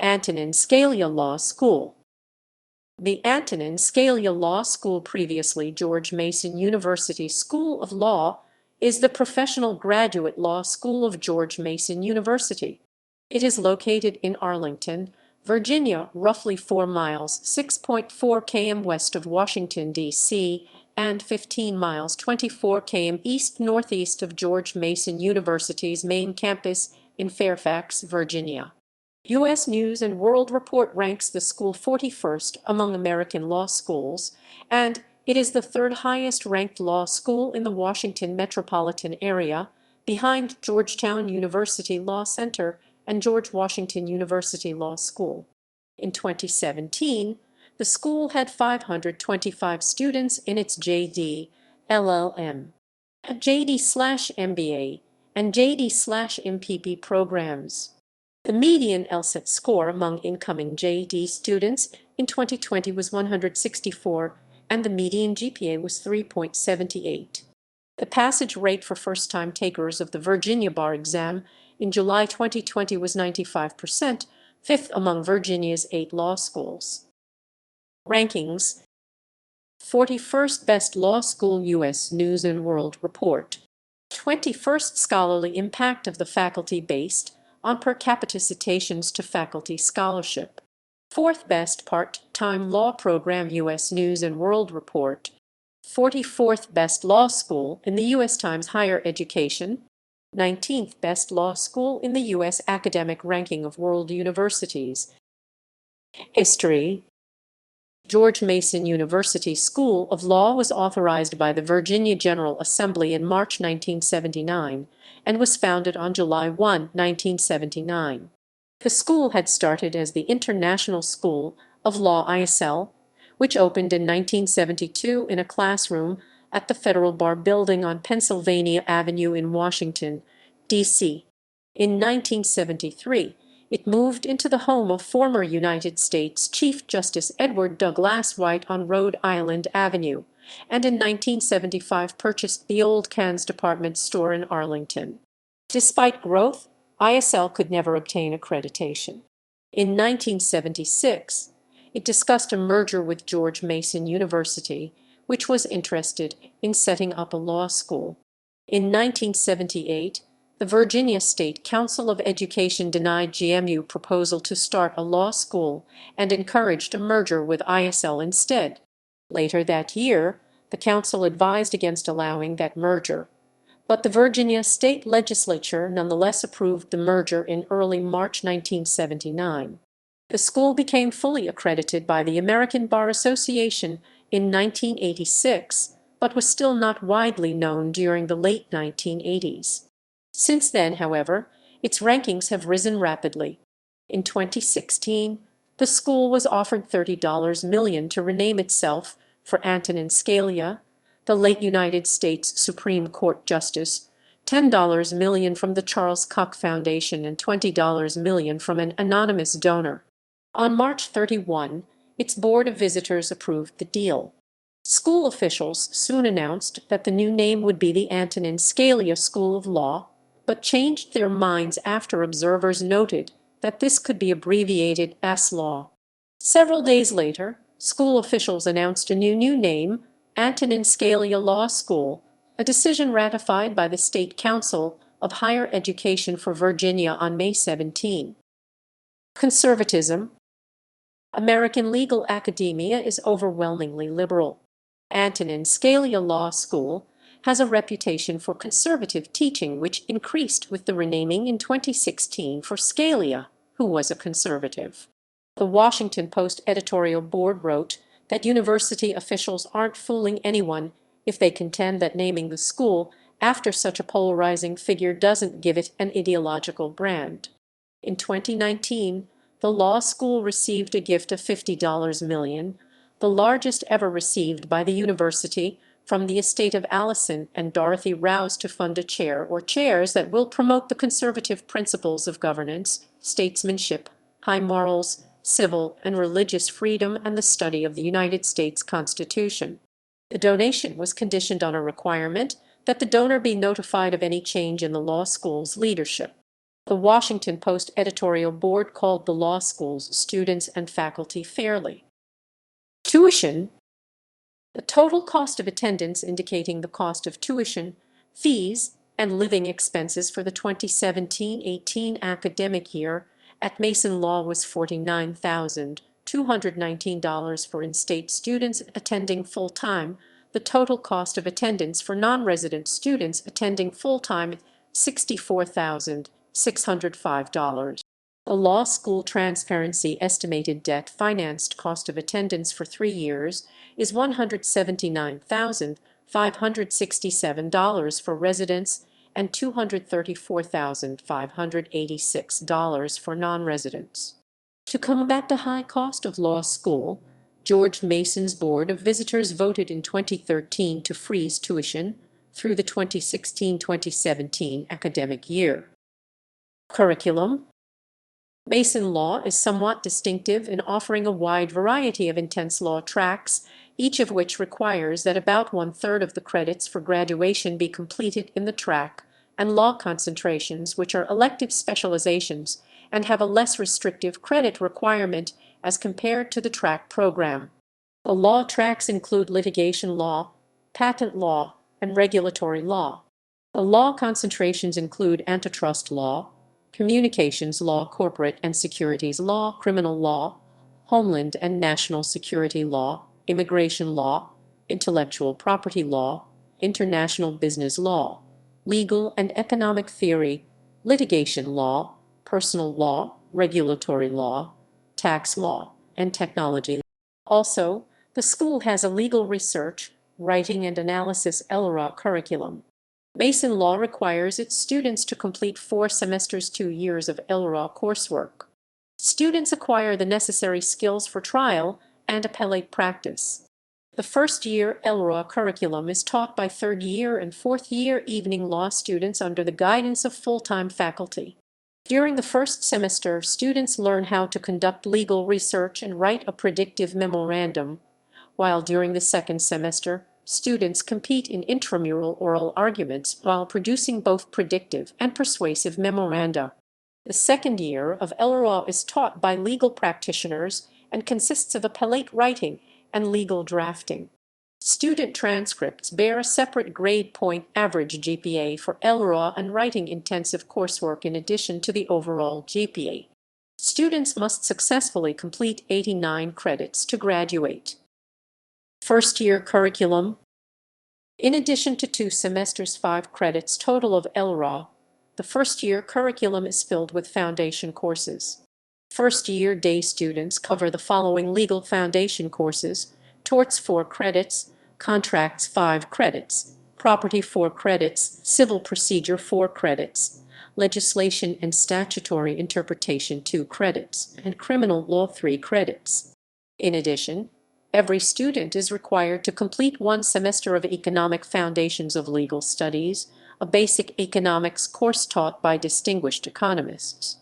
Antonin Scalia Law School. The Antonin Scalia Law School, previously George Mason University School of Law, is the professional graduate law school of George Mason University. It is located in Arlington, Virginia, roughly 4 miles (6.4 km) west of Washington, D.C., and 15 miles (24 km) east-northeast of George Mason University's main campus in Fairfax, Virginia. U.S. News & World Report ranks the school 41st among American law schools, and it is the third highest-ranked law school in the Washington metropolitan area, behind Georgetown University Law Center and George Washington University Law School. In 2017, the school had 525 students in its JD, LL.M, JD/MBA, and JD/MPP programs. The median LSAT score among incoming JD students in 2020 was 164, and the median GPA was 3.78. The passage rate for first-time takers of the Virginia bar exam in July 2020 was 95%, fifth among Virginia's 8 law schools. Rankings: 41st Best Law School, U.S. News & World Report. 21st Scholarly impact of the faculty based on per capita citations to faculty scholarship. 4th Best Part-Time Law Program, U.S. News & World Report. 44th Best Law School in the U.S. Times Higher Education. 19th Best Law School in the U.S. Academic Ranking of World Universities. History. George Mason University School of Law was authorized by the Virginia General Assembly in March 1979 and was founded on July 1, 1979. The school had started as the International School of Law (ISL), which opened in 1972 in a classroom at the Federal Bar Building on Pennsylvania Avenue in Washington, D.C. In 1973, it moved into the home of former United States Chief Justice Edward Douglas White on Rhode Island Avenue, and in 1975 purchased the old Cans department store in Arlington. Despite growth, ISL could never obtain accreditation. In 1976, it discussed a merger with George Mason University, which was interested in setting up a law school. In 1978, the Virginia State Council of Education denied GMU proposal to start a law school and encouraged a merger with ISL instead. Later that year, the council advised against allowing that merger, but the Virginia State Legislature nonetheless approved the merger in early March 1979. The school became fully accredited by the American Bar Association in 1986, but was still not widely known during the late 1980s. Since then, however, its rankings have risen rapidly. In 2016, the school was offered $30 million to rename itself for Antonin Scalia, the late United States Supreme Court Justice, $10 million from the Charles Koch Foundation, and $20 million from an anonymous donor. On March 31, its Board of Visitors approved the deal. School officials soon announced that the new name would be the Antonin Scalia School of Law, but changed their minds after observers noted that this could be abbreviated as Law. Several days later, school officials announced a new name, Antonin Scalia Law School, a decision ratified by the State Council of Higher Education for Virginia on May 17. Conservatism. American legal academia is overwhelmingly liberal. Antonin Scalia Law School has a reputation for conservative teaching, which increased with the renaming in 2016 for Scalia, who was a conservative. The Washington Post editorial board wrote that university officials aren't fooling anyone if they contend that naming the school after such a polarizing figure doesn't give it an ideological brand. In 2019, the law school received a gift of $50 million, the largest ever received by the university, from the estate of Allison and Dorothy Rouse to fund a chair or chairs that will promote the conservative principles of governance, statesmanship, high morals, civil and religious freedom, and the study of the United States Constitution. The donation was conditioned on a requirement that the donor be notified of any change in the law school's leadership. The Washington Post editorial board called the law school's students and faculty fairly. Tuition. The total cost of attendance, indicating the cost of tuition, fees, and living expenses for the 2017-18 academic year at Mason Law was $49,219 for in-state students attending full-time. The total cost of attendance for non-resident students attending full-time, $64,605. The law school transparency estimated debt-financed cost of attendance for 3 years is $179,567 for residents and $234,586 for non-residents. To combat the high cost of law school, George Mason's Board of Visitors voted in 2013 to freeze tuition through the 2016-2017 academic year. Curriculum. Mason Law is somewhat distinctive in offering a wide variety of intense law tracks, each of which requires that about one-third of the credits for graduation be completed in the track, and law concentrations, which are elective specializations and have a less restrictive credit requirement as compared to the track program. The law tracks include litigation law, patent law, and regulatory law. The law concentrations include antitrust law, communications law, corporate and securities law, criminal law, homeland and national security law, immigration law, intellectual property law, international business law, legal and economic theory, litigation law, personal law, regulatory law, tax law, and technology. Also, the school has a legal research, writing and analysis LSAT curriculum. Mason Law requires its students to complete 4 semesters, 2 years of LSAT coursework. Students acquire the necessary skills for trial and appellate practice. The first-year LSAT curriculum is taught by third-year and fourth-year evening law students under the guidance of full-time faculty. During the first semester, students learn how to conduct legal research and write a predictive memorandum, while during the second semester, students compete in intramural oral arguments while producing both predictive and persuasive memoranda. The second year of LSAT is taught by legal practitioners and consists of appellate writing and legal drafting. Student transcripts bear a separate grade point average GPA for LSAT and writing-intensive coursework in addition to the overall GPA. Students must successfully complete 89 credits to graduate. First-year curriculum. In addition to 2 semesters, 5 credits total of LSAT, the first-year curriculum is filled with foundation courses. First-year day students cover the following legal foundation courses: torts 4 credits, contracts 5 credits, property 4 credits, civil procedure 4 credits, legislation and statutory interpretation 2 credits, and criminal law 3 credits. In addition, every student is required to complete 1 semester of Economic Foundations of Legal Studies, a basic economics course taught by distinguished economists.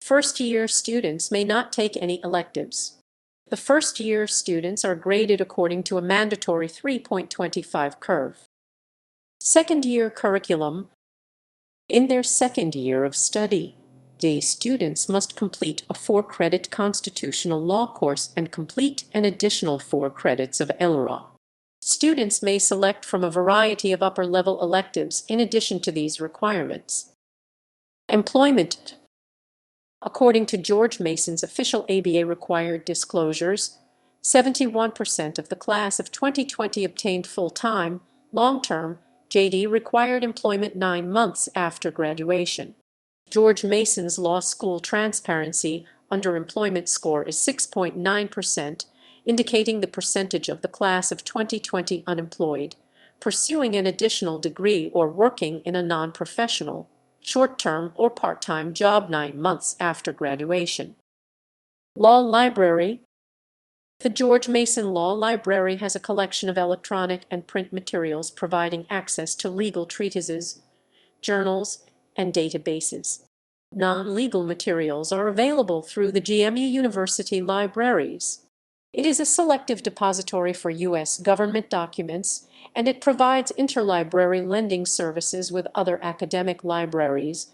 First-year students may not take any electives. The first-year students are graded according to a mandatory 3.25 curve. Second-year curriculum. In their second year of study, day students must complete a 4-credit constitutional law course and complete an additional 4 credits of LSAT. Students may select from a variety of upper-level electives in addition to these requirements. Employment. According to George Mason's official ABA-required disclosures, 71% of the class of 2020 obtained full-time, long-term, JD-required employment 9 months after graduation. George Mason's Law School transparency underemployment score is 6.9%, indicating the percentage of the class of 2020 unemployed, pursuing an additional degree or working in a non-professional, short-term or part-time job 9 months after graduation. Law Library. The George Mason Law Library has a collection of electronic and print materials providing access to legal treatises, journals, and databases. Non-legal materials are available through the GMU University libraries. It is a selective depository for U.S. government documents, and it provides interlibrary lending services with other academic libraries,